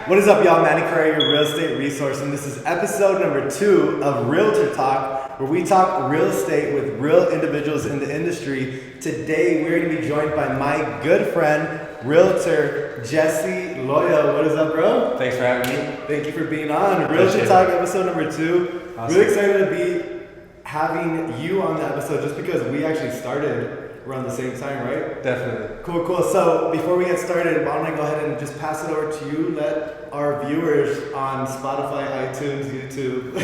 What is up, y'all? Manny, Carrera, your real estate resource, and this is episode number 2 of Realtor Talk, where we talk real estate with real individuals in the industry. Today, we're going to be joined by my good friend, Realtor Jessie Loya. What is up, bro? Thanks for having me. Thank you for being on Realtor Talk, episode number 2. Awesome. Really excited to be having you on the episode, just because we actually started around the same time, right? Definitely. Cool. So before we get started, why don't I go ahead and just pass it over to you? Let our viewers on Spotify, iTunes, YouTube,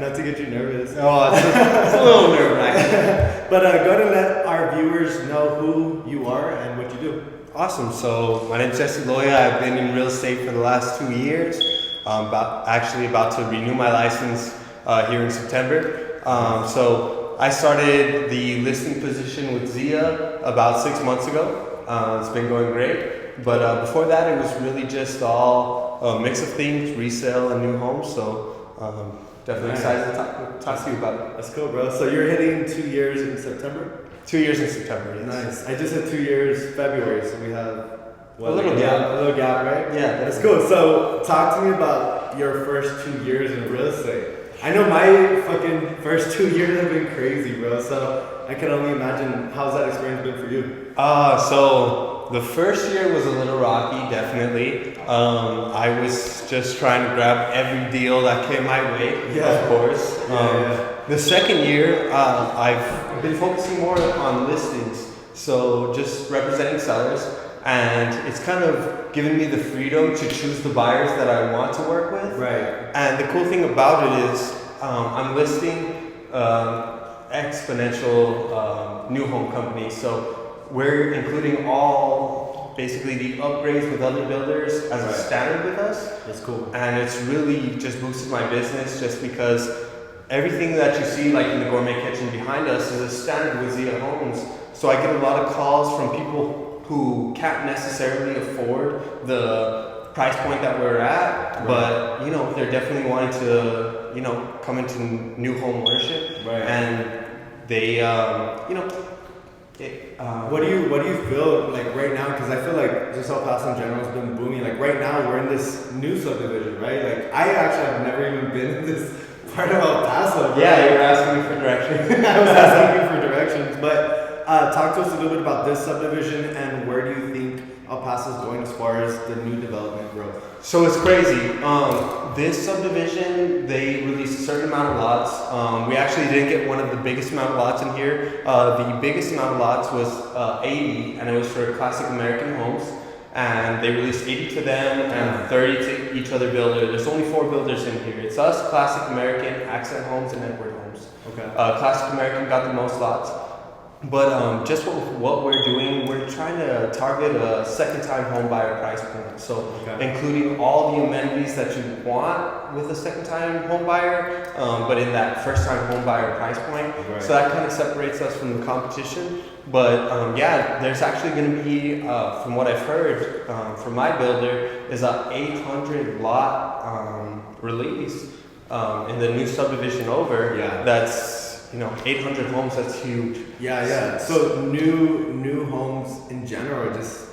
not to get you nervous. Oh, it's a little nerve-wracking. But go ahead and let our viewers know who you are and what you do. Awesome. So my name is Jessie Loya. I've been in real estate for the last 2 years. I'm about to renew my license here in September. So I started the listing position with Zia about 6 months ago. It's been going great. But before that, it was really just all a mix of things, resale and new homes. So definitely excited to talk to you about it. That's cool, bro. So you're hitting 2 years in September? 2 years in September, yes. Nice. I just hit 2 years February, so we have a little gap, right? Yeah, that's cool. So talk to me about your first 2 years in real estate. I know my fucking first 2 years have been crazy, bro. So I can only imagine, how's that experience been for you? So the first year was a little rocky, definitely. I was just trying to grab every deal that came my way, of course. The second year, I've been focusing more on listings, so just representing sellers, and it's kind of given me the freedom to choose the buyers that I want to work with. Right. And the cool thing about it is I'm listing exponential new home companies, so we're including all basically the upgrades with other builders as a standard with us. That's cool. And it's really just boosted my business, just because everything that you see like in the gourmet kitchen behind us is a standard with Zia Homes. So I get a lot of calls from people who can't necessarily afford the price point that we're at, but they're definitely wanting to come into new home ownership, and they what do you feel like right now? Because I feel like just El Paso in general has been booming. Like right now we're in this new subdivision, right? Like I actually have never even been in this part of El Paso. Bro. Yeah, you're asking me for directions. I was asking you for directions, but talk to us a little bit about this subdivision and where do you think El Paso is going as far as the new development growth? So it's crazy. This subdivision, they released a certain amount of lots. We actually didn't get one of the biggest amount of lots in here. The biggest amount of lots was 80, and it was for Classic American Homes. And they released 80 to them and 30 to each other builder. There's only 4 builders in here. It's us, Classic American, Accent Homes, and Edward Homes. Okay. Classic American got the most lots. But just what we're doing, we're trying to target a second-time home buyer price point. So including all the amenities that you want with a second-time home buyer, but in that first-time home buyer price point. Right. So that kind of separates us from the competition. But there's actually going to be, from what I've heard from my builder, is a 800 lot release in the new subdivision over. Yeah. That's 800 homes, that's huge. Yeah. So new homes in general are just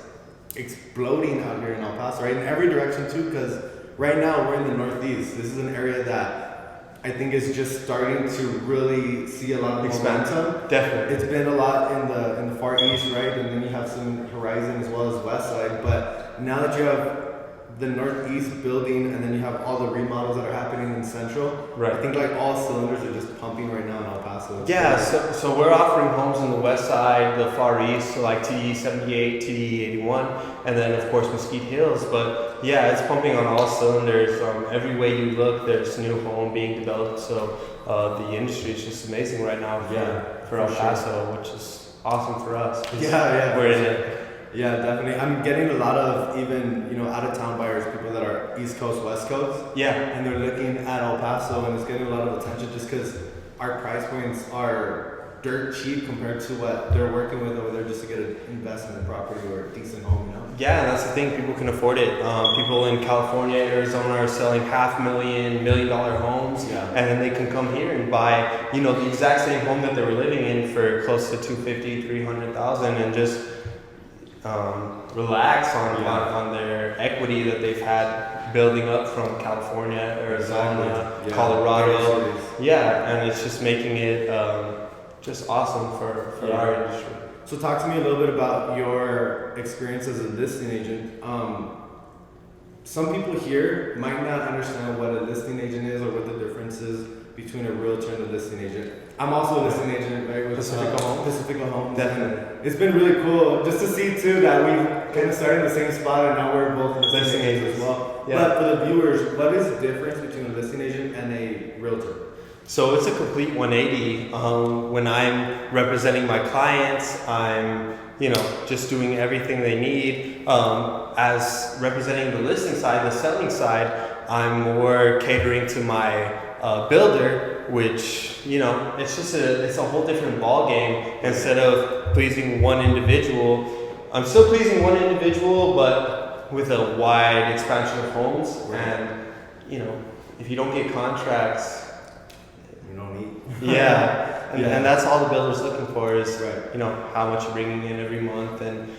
exploding out here in El Paso, right? In every direction too, because right now we're in the Northeast. This is an area that I think is just starting to really see a lot of momentum. Definitely. It's been a lot in the Far East, right? And then you have some Horizon as well as West Side. But now that you have the Northeast building, and then you have all the remodels that are happening in Central. Right. I think like all cylinders are just pumping right now in El Paso. Yeah, so we're offering homes in the West Side, the Far East, so like TD 78, TD 81, and then of course Mesquite Hills. But yeah, it's pumping on all cylinders. Every way you look, there's new home being developed. So the industry is just amazing right now for El Paso, which is awesome for us. Yeah. We're in it. Yeah, definitely. I'm getting a lot of even, out of town buyers, people that are East Coast, West Coast. Yeah. And they're looking at El Paso, and it's getting a lot of attention just because our price points are dirt cheap compared to what they're working with over there just to get an investment in property or a decent home, Yeah, that's the thing. People can afford it. People in California, Arizona are selling $500,000, $1 million homes, and then they can come here and buy, the exact same home that they were living in for close to $250,000, $300,000, and just relax on their equity that they've had building up from California, Arizona, Colorado. Yeah, and it's just making it just awesome for our industry. So talk to me a little bit about your experience as a listing agent. Some people here might not understand what a listing agent is or what the difference is between a realtor and a listing agent. I'm also a listing agent, right? With Pacifica Homes. Definitely. It's been really cool just to see too that we kind of started in the same spot and now we're both listing agents as well. Yeah. But for the viewers, what is the difference between a listing agent and a realtor? So it's a complete 180. When I'm representing my clients, I'm just doing everything they need. As representing the listing side, the selling side, I'm more catering to my builder, which it's a whole different ball game. Instead of pleasing one individual, I'm still pleasing one individual, but with a wide expansion of homes. Right. And if you don't get contracts, you don't need. Yeah. And that's all the builder's looking for is how much you're bringing in every month, and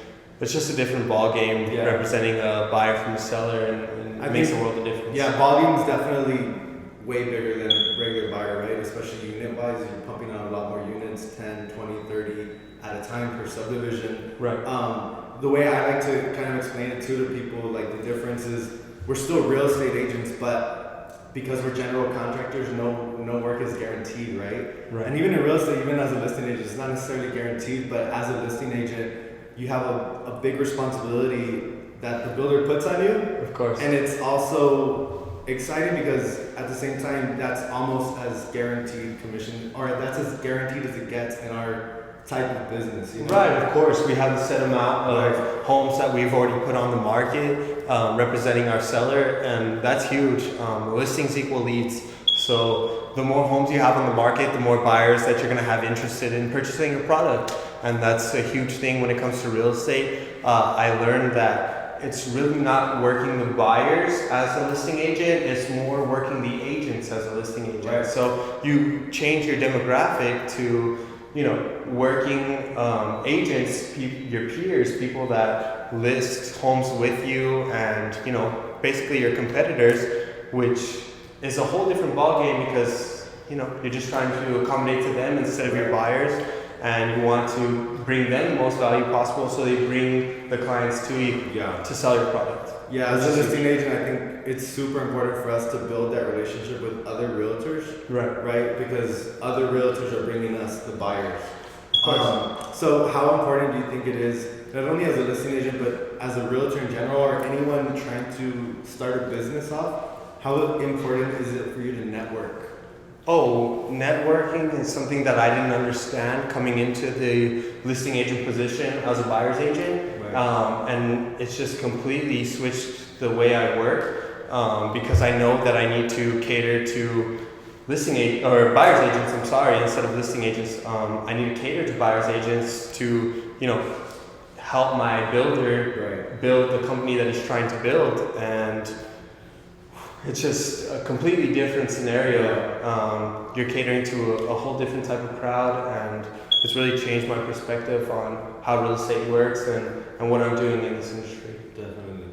it's just a different ball game representing a buyer from a seller, and it makes a world of difference. Yeah, volume's definitely way bigger than a regular buyer, right? Especially unit wise, you're pumping out a lot more units, 10, 20, 30 at a time per subdivision. Right. The way I like to kind of explain it too to people, like the difference is we're still real estate agents, but because we're general contractors, no work is guaranteed, right? Right. And even in real estate, even as a listing agent, it's not necessarily guaranteed, but as a listing agent, you have a big responsibility that the builder puts on you. Of course. And it's also exciting because at the same time, that's almost as guaranteed commission, or that's as guaranteed as it gets in our type of business. Right, of course. We have a set amount of homes that we've already put on the market, representing our seller, and that's huge. Listings equal leads. So the more homes you have on the market, the more buyers that you're going to have interested in purchasing your product. And that's a huge thing when it comes to real estate. I learned that it's really not working the buyers as a listing agent, it's more working the agents as a listing agent. Right. So you change your demographic to working agents, your peers, people that list homes with you, and basically your competitors, which is a whole different ballgame because you're just trying to accommodate to them instead of your buyers, and you want to bring them the most value possible, so they bring the clients to you to sell your product. Yeah, as a listing agent, I think it's super important for us to build that relationship with other realtors, right? Because other realtors are bringing us the buyers. Of course. So how important do you think it is, not only as a listing agent, but as a realtor in general, or anyone trying to start a business off, how important is it for you to network? Oh, networking is something that I didn't understand coming into the listing agent position as a buyer's agent. And it's just completely switched the way I work because I know that I need to cater to buyer's agents. Instead of listing agents, I need to cater to buyer's agents to help my builder build the company that he's trying to build, and it's just a completely different scenario. You're catering to a whole different type of crowd, and it's really changed my perspective on how real estate works and what I'm doing in this industry. Definitely.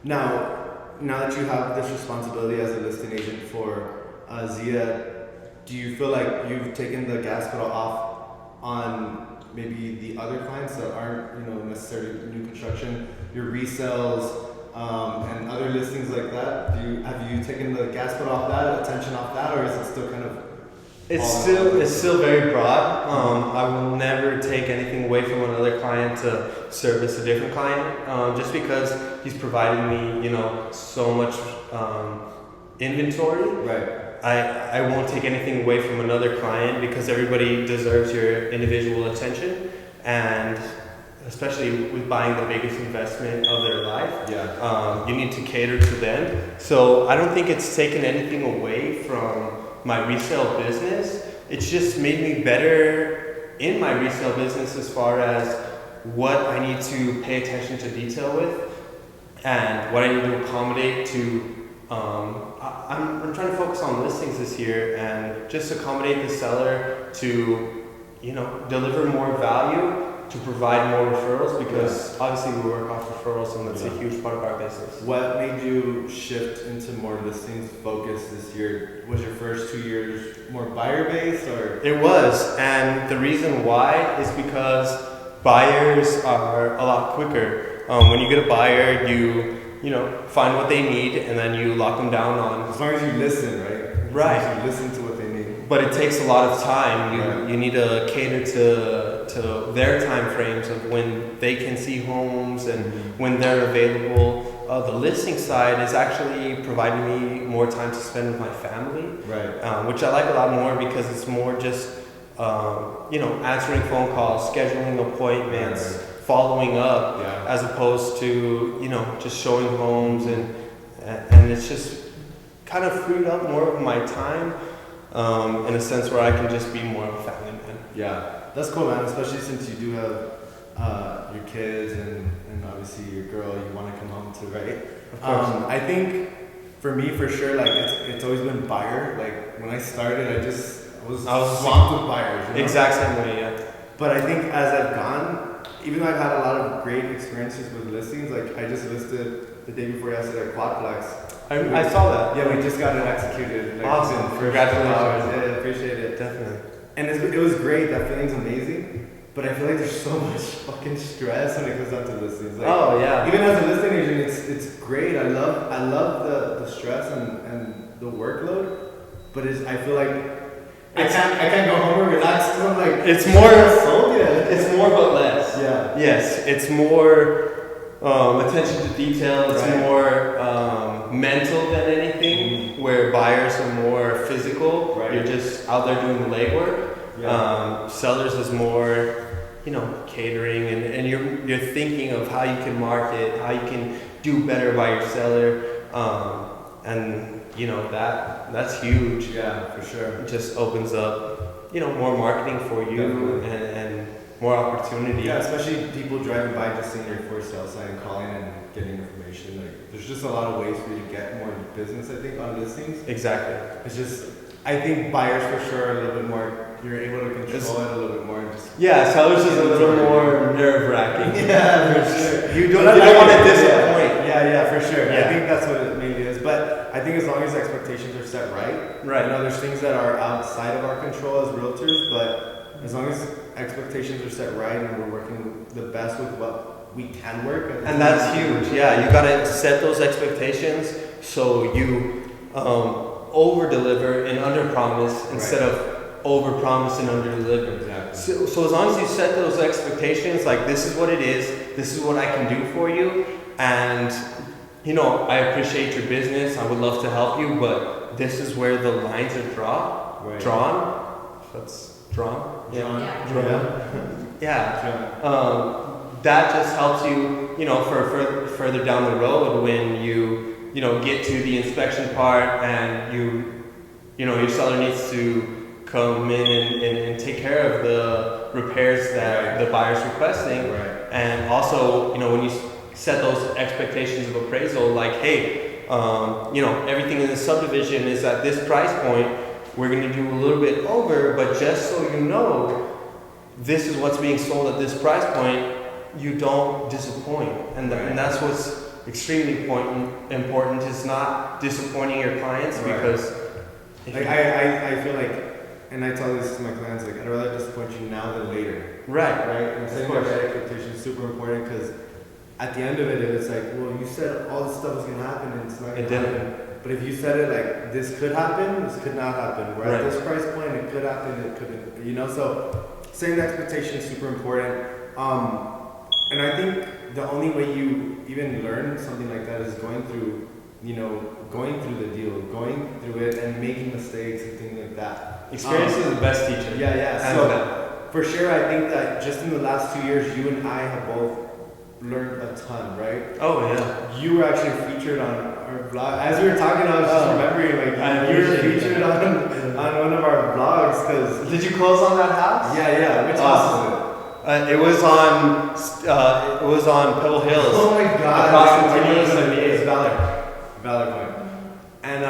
Now that you have this responsibility as a listing agent for Zia, do you feel like you've taken the gas pedal off on maybe the other clients that aren't necessarily new construction, your resales, and other listings like that? Have you taken the gas pedal off that, attention off that, or is it still kind of? It's still very broad. I will never take anything away from another client to service a different client, just because he's providing me, so much inventory. Right. I won't take anything away from another client because everybody deserves your individual attention, and especially with buying the biggest investment of their life, you need to cater to them. So I don't think it's taken anything away from my resale business. It's just made me better in my resale business as far as what I need to pay attention to detail with and what I need to accommodate to. I'm trying to focus on listings this year and just accommodate the seller to deliver more value to provide more referrals because obviously we work off referrals and that's a huge part of our business. What made you shift into more listings focus this year? Was your first 2 years more buyer based or? It was, and the reason why is because buyers are a lot quicker. When you get a buyer, you know, find what they need and then you lock them down on. As long as you listen, right? Right. As long as you listen to what they need. But it takes a lot of time. You need to cater to their time frames of when they can see homes and when they're available. The listing side is actually providing me more time to spend with my family, right? Which I like a lot more because it's more just you know, answering phone calls, scheduling appointments, following up, as opposed to, you know, just showing homes and it's just kind of freed up more of my time in a sense where I can just be more of a family man. Yeah, that's cool, man. Especially since you do have your kids and obviously your girl you want to come home to, right? Of course. I think for me, for sure, like it's always been buyer. Like when I started, I was swamped with buyers. You know? Exact same way, yeah. But I think as I've gone, even though I've had a lot of great experiences with listings, like I just listed the day before yesterday at Quadplex. I saw that. Yeah, we just got it executed. Like, awesome. Congratulations. Yeah, appreciate it. Definitely. And it was great. That feeling's amazing. But I feel like there's so much fucking stress when it comes down to listings. Like, oh yeah. Even as a listing agent, it's great. I love the stress and the workload. But I feel like I can't go home and relax because I'm like it's more sold yet. It's more but less. Yeah. Yes, it's more attention to detail. It's more mental than anything. Where buyers are more physical. Right. You're just out there doing the legwork. Yeah. Sellers is more, you know, catering and you're thinking of how you can market, how you can do better by your seller, and you know that's huge. Yeah, for sure. It just opens up, you know, more marketing for you and more opportunity. Yeah, especially people driving by just seeing your for sale sign, calling and getting information. Like, there's just a lot of ways for you to get more business. I think on listings. Exactly. It's just I think buyers for sure are a little bit more. You're able to control it a little bit more. And just sellers is a little more nerve wracking. Yeah, for sure. You don't want to disappoint. Yeah, for sure. Yeah. I think that's what it mainly is. But I think as long as expectations are set right. Right. You know, there's things that are outside of our control as realtors, but as long as expectations are set right and we're working the best with what we can work. And that's huge. Yeah, you gotta set those expectations so you over deliver and under promise instead of over promise and under deliver. Exactly. So as long as you set those expectations, like this is what it is, this is what I can do for you, and you know, I appreciate your business, I would love to help you, but this is where the lines are drawn. That's drawn. That just helps you, you know, for further down the road when you know, get to the inspection part and you know, your seller needs to come in and take care of the repairs that the buyer's requesting. And also, you know, when you set those expectations of appraisal, like, hey, you know, everything in the subdivision is at this price point, we're going to do a little bit over, but just so you know, this is what's being sold at this price point, you don't disappoint. And that's what's extremely important is not disappointing your clients because like I feel like, and I tell this to my clients, like, I'd rather disappoint you now than later. Right. And setting that expectation is super important because at the end of it, it's like, well, you said all this stuff was going to happen and it's not going to happen. But if you said it like, this could happen, this could not happen. We're at this price point, it could happen, it couldn't. You know, so setting the expectation is super important. And I think the only way you even learn something like that is going through the deal, going through it and making mistakes and things like that. Experience is the best teacher. Yeah. So for sure, I think that just in the last 2 years, you and I have both learned a ton, right? Oh yeah. You were actually featured on our vlog. As we were talking, I was just remembering, like, you were featured on one of our vlogs. Cause did you close on that house? Yeah. Which house was it? It was on Pebble Hills. Oh my God! Across from Valor. Valor Point. And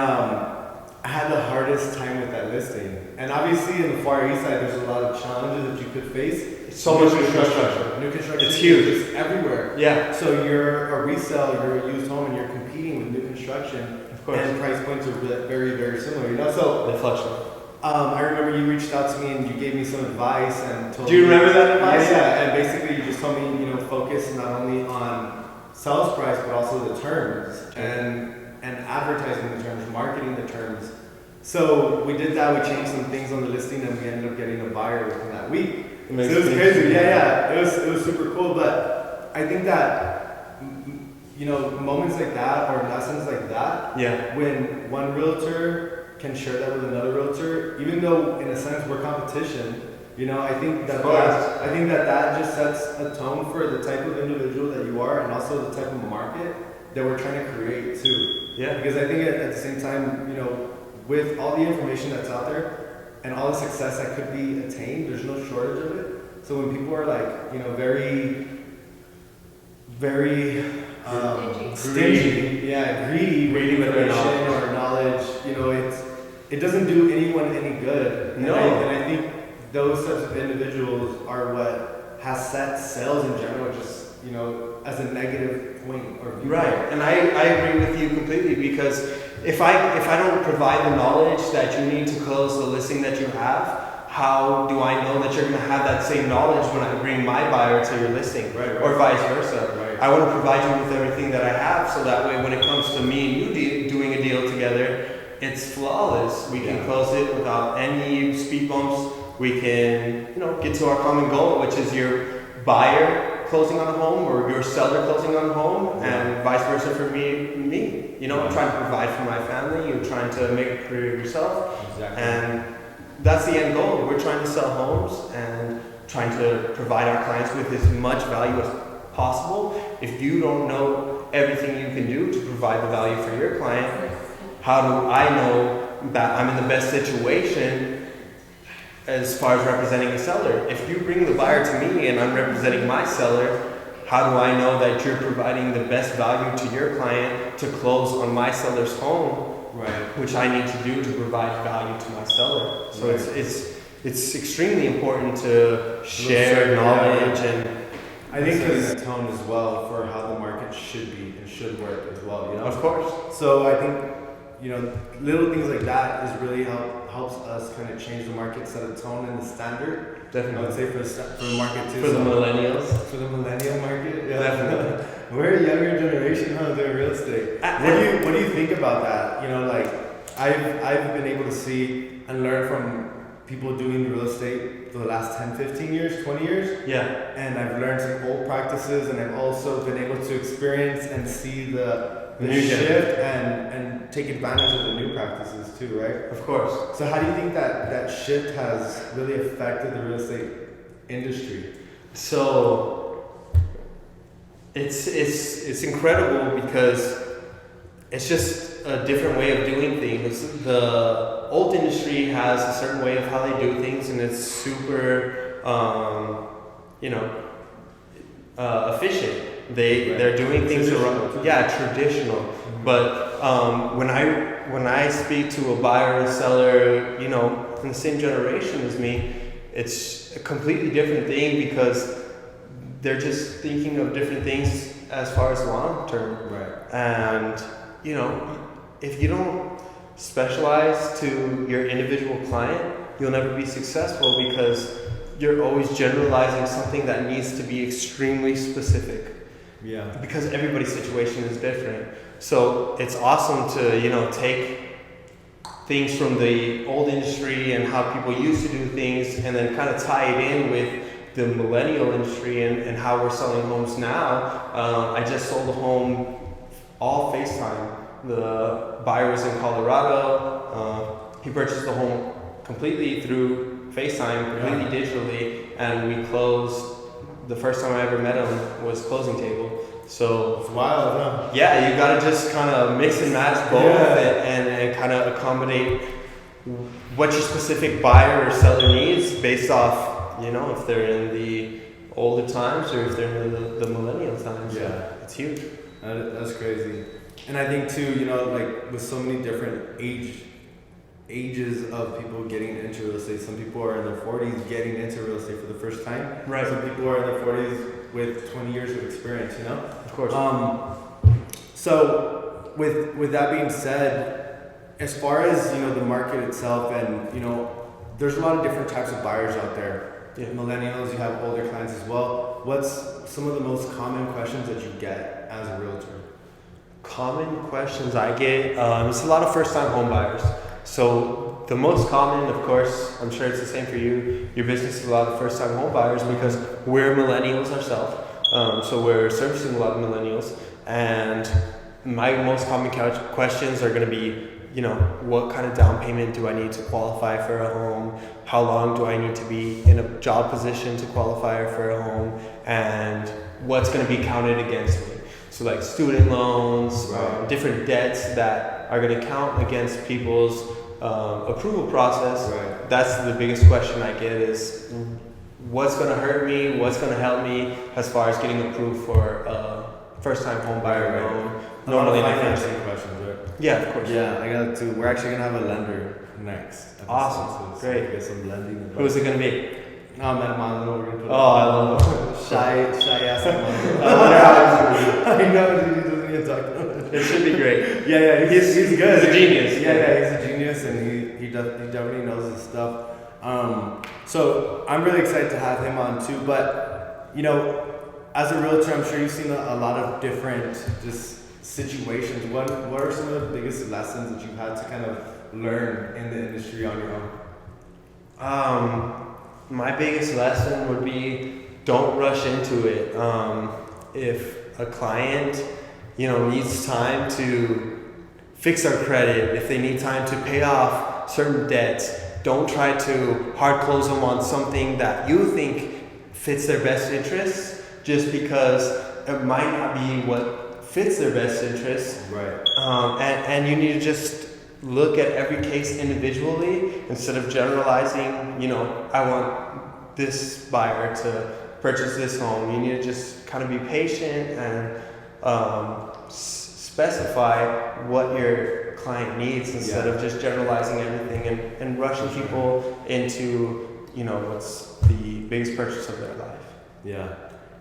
I had the hardest time with that listing. And obviously in the Far East Side, there's a lot of challenges that you could face. So much construction. New construction. It's huge. It's everywhere. Yeah. So you're a resale, you're a used home, and you're competing with new construction. Of course. And price points are very, very similar, you know? So they fluctuate. I remember you reached out to me and you gave me some advice and told me. Do you me, remember that advice? Yeah. And basically you just told me, focus not only on sales price, but also the terms and advertising the terms, marketing the terms. So we did that. We changed some things on the listing, and we ended up getting a buyer within that week. So it was crazy. Yeah. It was super cool. But I think that moments like that or lessons like that. Yeah. When one realtor can share that with another realtor, even though in a sense we're competition. I think that just sets a tone for the type of individual that you are, and also the type of market that we're trying to create too. Yeah. Because I think at the same time, with all the information that's out there and all the success that could be attained, there's no shortage of it. So when people are like, very, very stingy, greedy with information or knowledge, it doesn't do anyone any good. No. And I think those types of individuals are what has set sales in general just, as a negative point or viewpoint. Right, and I agree with you completely, because if I don't provide the knowledge that you need to close the listing that you have, how do I know that you're going to have that same knowledge when I bring my buyer to your listing, or vice versa? Right. I want to provide you with everything that I have, so that way when it comes to me and you doing a deal together, it's flawless. We can close it without any speed bumps. We can, get to our common goal, which is your buyer closing on a home or your seller closing on a home, and vice versa for me. I'm trying to provide for my family. You're trying to make a career of yourself. Exactly. And that's the end goal. We're trying to sell homes and trying to provide our clients with as much value as possible. If you don't know everything you can do to provide the value for your client, how do I know that I'm in the best situation as far as representing a seller? If you bring the buyer to me and I'm representing my seller, how do I know that you're providing the best value to your client to close on my seller's home, which I need to do to provide value to my seller? So it's extremely important to share knowledge and I think there's a tone as well for how the market should be and should work as well. Of course. So I think little things like that is really helps us kind of change the market, set a tone and the standard. Definitely. I would say for the market too. For the millennials. For the millennial market. Yeah. Definitely. We're a younger generation, doing real estate. What do you think about that? I've been able to see and learn from people doing real estate for the last 10, 15 years, 20 years. Yeah. And I've learned some old practices, and I've also been able to experience and see the shift and take advantage of the new practices too, right? Of course. So how do you think that shift has really affected the real estate industry? So it's incredible because it's just a different way of doing things. The old industry has a certain way of how they do things, and it's super, efficient. They're doing things around, traditional. Mm-hmm. But when I speak to a buyer or a seller, in the same generation as me, it's a completely different thing because they're just thinking of different things as far as long term. Right. And if you don't specialize to your individual client, you'll never be successful because you're always generalizing something that needs to be extremely specific. Yeah. Because everybody's situation is different. So it's awesome to, take things from the old industry and how people used to do things and then kind of tie it in with the millennial industry and how we're selling homes now. I just sold a home all FaceTime. The buyer was in Colorado. He purchased the home completely through FaceTime, completely digitally, and we closed. The first time I ever met him was closing table. So it's wild, huh? Yeah, you gotta just kind of mix and match both and kind of accommodate what your specific buyer or seller needs based off, if they're in the older times or if they're in the millennial times. Yeah, it's huge. That's crazy. And I think too, like with so many different age ages of people getting into real estate. Some people are in their 40s getting into real estate for the first time. Right. Some people are in their 40s with 20 years of experience, you know? Of course. So with that being said, as far as, you know, the market itself and, you know, there's a lot of different types of buyers out there. Yeah. Millennials, you have older clients as well. What's some of the most common questions that you get as a realtor? Common questions I get, it's a lot of first-time home buyers. So the most common, of course, I'm sure it's the same for you, your business is a lot of first-time home buyers because we're millennials ourselves. So we're servicing a lot of millennials. And my most common questions are going to be, you know, what kind of down payment do I need to qualify for a home? How long do I need to be in a job position to qualify for a home? And what's going to be counted against me? So like student loans, right. Different debts that are going to count against people's approval process. Right. That's the biggest question I get is what's going to hurt me? What's going to help me as far as getting approved for a first-time home buyer loan? Normally financing questions, right? Yeah, of course. Yeah, I got to. We're actually gonna have a lender next. Awesome, so great. Get some lending. Who is it gonna be? Manny, we're gonna put. I love it. Shy ass I know, he doesn't even talk about it. It should be great. Yeah, he's good. He's a genius. Yeah, he's a genius, and he definitely knows his stuff. So I'm really excited to have him on too. But you know, as a realtor, I'm sure you've seen a lot of different just situations. What are some of the biggest lessons that you've had to kind of learn in the industry on your own? My biggest lesson would be don't rush into it. If a client, you know, needs time to fix our credit, if they need time to pay off certain debts, don't try to hard close them on something that you think fits their best interests just because it might not be what fits their best interests. Right. And you need to just look at every case individually instead of generalizing, you know, I want this buyer to purchase this home. You need to just kind of be patient and specify what your client needs instead of just generalizing everything and rushing people into, you know, what's the biggest purchase of their life. Yeah.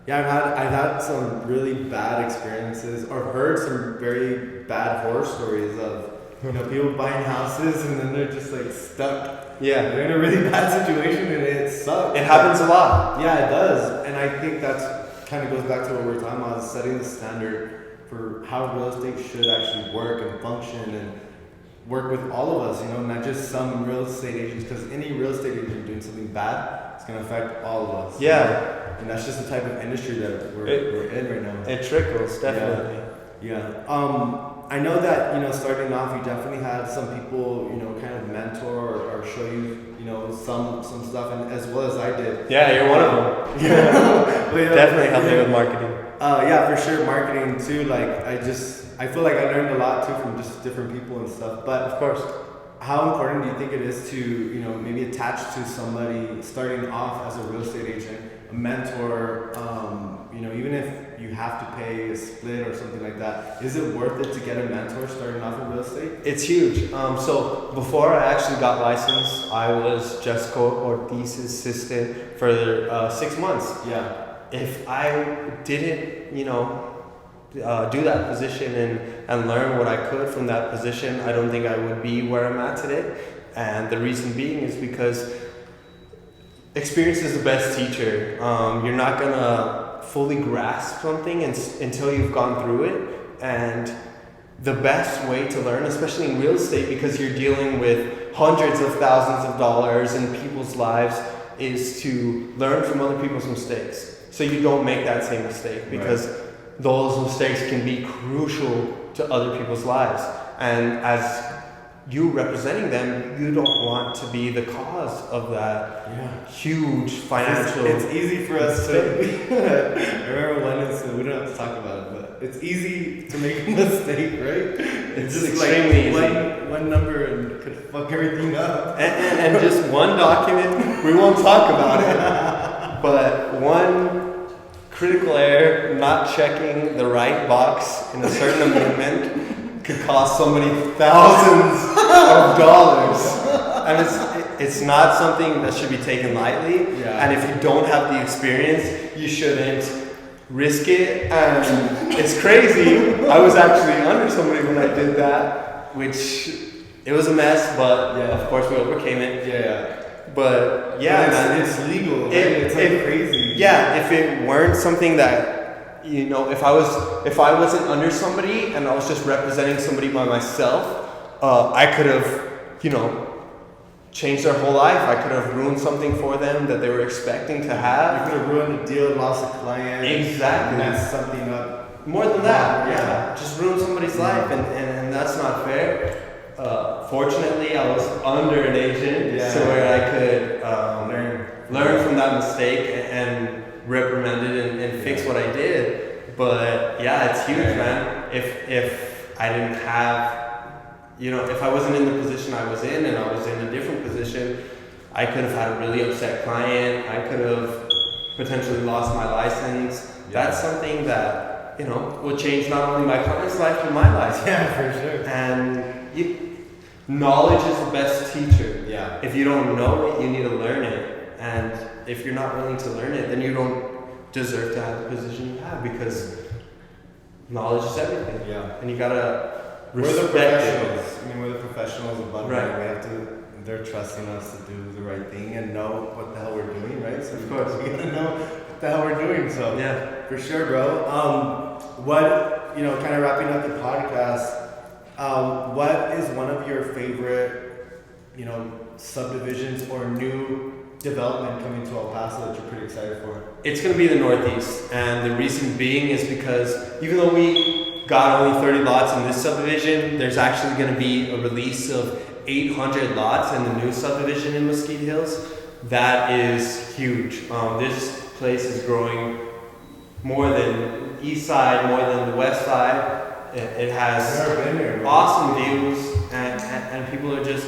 Yeah, I've had some really bad experiences or heard some very bad horror stories of, you know, people buying houses and then they're just like stuck. Yeah. They're in a really bad situation and it sucks. It happens a lot. Yeah, it does. And I think that's kind of goes back to what we were talking about, is setting the standard for how real estate should actually work and function and work with all of us, you know, not just some real estate agents, because any real estate agent doing something bad, it's going to affect all of us. Yeah. You know? And that's just the type of industry that we're in right now. It trickles, definitely. Yeah. I know that, you know, starting off, you definitely had some people, you know, kind of mentor or show you, you know, some stuff, and as well as I did. Yeah, you're one of them. Yeah. But, definitely helped me with marketing. Yeah, for sure. Marketing too. Like, I feel like I learned a lot too from just different people and stuff. But of course, how important do you think it is to, you know, maybe attach to somebody starting off as a real estate agent, a mentor, you know, even if you have to pay a split or something like that, is it worth it to get a mentor starting off in real estate? It's huge. So before I actually got licensed, I was Jessica Ortiz's assistant for 6 months. Yeah. If I didn't, you know, do that position and learn what I could from that position, I don't think I would be where I'm at today. And the reason being is because experience is the best teacher. You're not gonna fully grasp something until you've gone through it. And the best way to learn, especially in real estate, because you're dealing with hundreds of thousands of dollars in people's lives, is to learn from other people's mistakes. So you don't make that same mistake, because those mistakes can be crucial to other people's lives. And as you representing them, you don't want to be the cause of that huge financial. It's easy for us to. I remember Lennon said, we don't have to talk about it, but it's easy to make a mistake, right? It's just extremely like easy. One number and could fuck everything up. And just one document, we won't talk about it, but one critical error, not checking the right box in a certain amendment, could cost somebody thousands of dollars. And it's not something that should be taken lightly. Yeah. And if you don't have the experience, you shouldn't risk it. And it's crazy. I was actually under somebody when I did that, which it was a mess, but of course we overcame it. Yeah. But yeah, man, it's legal. Right? It's like crazy. Yeah, if it weren't something that, you know, if I wasn't under somebody and I was just representing somebody by myself, I could have, you know, changed their whole life. I could have ruined something for them that they were expecting to have. You could have ruined a deal, lost a client. Exactly. Messed something up. More than that, yeah. Just ruin somebody's life, and that's not fair. Fortunately, I was under an agent, so where I could learn from that mistake and reprimand it and fix what I did. But yeah, it's huge, man. If I didn't have, you know, if I wasn't in the position I was in and I was in a different position, I could have had a really upset client. I could have potentially lost my license. That's something that, you know, will change not only my client's life but my life. Yeah, for sure. And knowledge is the best teacher. Yeah. If you don't know it, you need to learn it. And if you're not willing to learn it, then you don't deserve to have the position you have, because knowledge is everything. Yeah. And you gotta respect it. We're the professionals. I mean, we're the professionals of Bunbury. Right. We have to. They're trusting us to do the right thing and know what the hell we're doing, right? So of course, we gotta know what the hell we're doing. So yeah, for sure, bro. What, you know, kind of wrapping up the podcast. What is one of your favorite, you know, subdivisions or new development coming to El Paso that you're pretty excited for? It's going to be the Northeast, and the reason being is because even though we got only 30 lots in this subdivision, there's actually going to be a release of 800 lots in the new subdivision in Mesquite Hills. That is huge. This place is growing more than east side, more than the west side. It has awesome views, and people are just,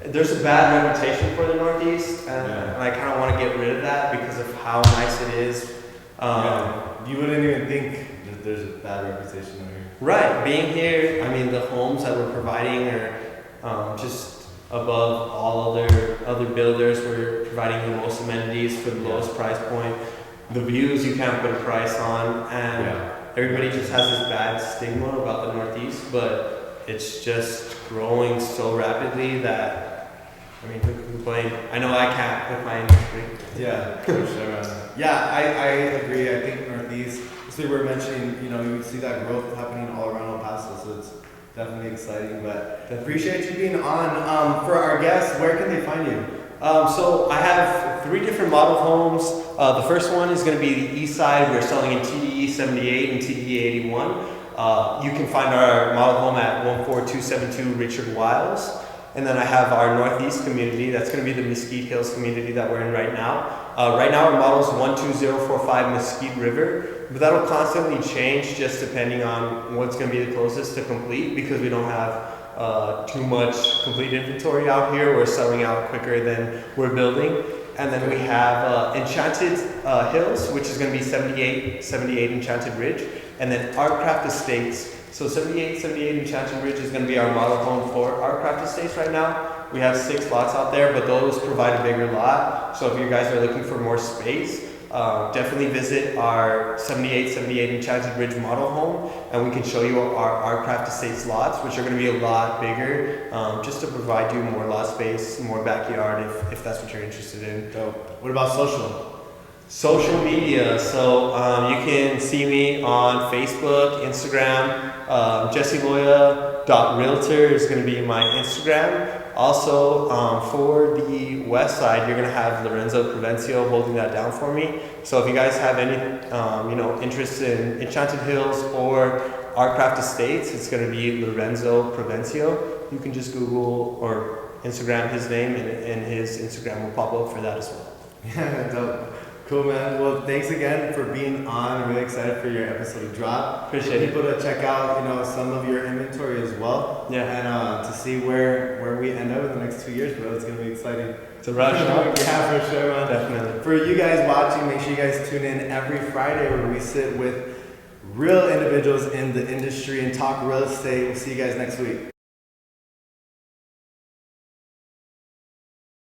there's a bad reputation for the Northeast, and I kind of want to get rid of that because of how nice it is. You wouldn't even think that there's a bad reputation over here. Right, being here, I mean, the homes that we're providing are just above all other builders. We're providing the most amenities for the lowest price point. The views you can't put a price on, and everybody just has this bad stigma about the Northeast, but it's just growing so rapidly that, I mean, who can complain? I know I can't with my industry. Yeah, for sure. Yeah, I agree. I think Northeast, so we were mentioning, you know, you see that growth happening all around El Paso, so it's definitely exciting. But appreciate you being on. For our guests, where can they find you? So I have 3 different model homes. The first one is going to be the east side. We're selling in TDE 78 and TDE 81. You can find our model home at 14272 Richard Wiles. And then I have our northeast community. That's going to be the Mesquite Hills community that we're in right now. Right now our model is 12045 Mesquite River, but that'll constantly change just depending on what's going to be the closest to complete, because we don't have too much complete inventory out here. We're selling out quicker than we're building. And then we have Enchanted Hills, which is going to be 78 Enchanted Ridge, and then Artcraft Estates. So 78 Enchanted Ridge is going to be our model home for Artcraft Estates right now. We have 6 lots out there, but those provide a bigger lot. So if you guys are looking for more space, definitely visit our 78 Enchanted Ridge model home, and we can show you our Artcraft Estates lots, which are going to be a lot bigger, just to provide you more lot space, more backyard, if that's what you're interested in. Dope. What about social? Social media. So you can see me on Facebook, Instagram. Jessie Loya .realtor is going to be my Instagram. Also, for the west side, you're going to have Lorenzo Provencio holding that down for me. So if you guys have any interest in Enchanted Hills or Artcraft Estates, it's going to be Lorenzo Provencio. You can just Google or Instagram his name, and his Instagram will pop up for that as well. Yeah, dope. Cool, man. Well, thanks again for being on. I'm really excited for your episode to drop. Appreciate it. People to check out, some of your inventory as well. Yeah. And to see where we end up in the next 2 years, bro. It's gonna be exciting. It's a rush. Yeah, for sure, man. Definitely. For you guys watching, make sure you guys tune in every Friday where we sit with real individuals in the industry and talk real estate. We'll see you guys next week.